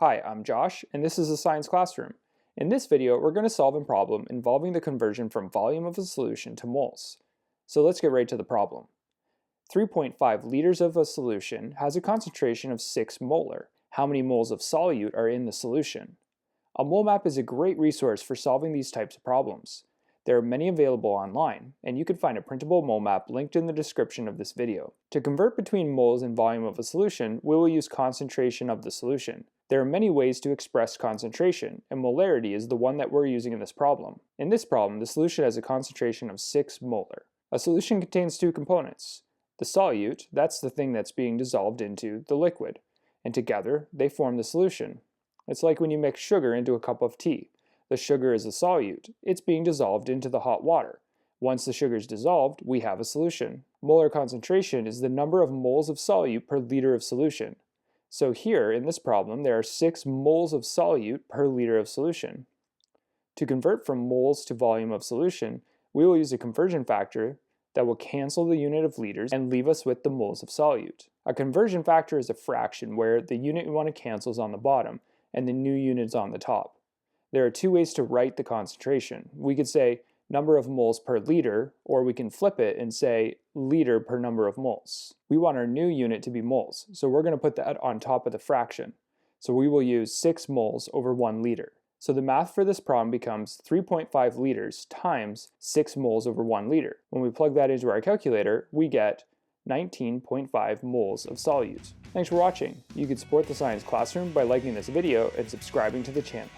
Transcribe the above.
Hi, I'm Josh, and this is the Science Classroom. In this video, we're going to solve a problem involving the conversion from volume of a solution to moles. So let's get right to the problem. 3.5 liters of a solution has a concentration of 6 molar. How many moles of solute are in the solution? A mole map is a great resource for solving these types of problems. There are many available online, and you can find a printable mole map linked in the description of this video. To convert between moles and volume of a solution, we will use concentration of the solution. There are many ways to express concentration, and molarity is the one that we're using in this problem. In this problem, the solution has a concentration of 6 molar. A solution contains two components. The solute, that's the thing that's being dissolved into the liquid, and together they form the solution. It's like when you mix sugar into a cup of tea. The sugar is the solute. It's being dissolved into the hot water. Once the sugar is dissolved, we have a solution. Molar concentration is the number of moles of solute per liter of solution. So here, in this problem, there are 6 moles of solute per liter of solution. To convert from moles to volume of solution, we will use a conversion factor that will cancel the unit of liters and leave us with the moles of solute. A conversion factor is a fraction where the unit we want to cancel is on the bottom and the new unit is on the top. There are two ways to write the concentration. We could say number of moles per liter, or we can flip it and say liter per number of moles. We want our new unit to be moles, so we're going to put that on top of the fraction. So we will use 6 moles over 1 liter. So the math for this problem becomes 3.5 liters times 6 moles over 1 liter. When we plug that into our calculator, we get 19.5 moles of solute. Thanks for watching. You can support the Science Classroom by liking this video and subscribing to the channel.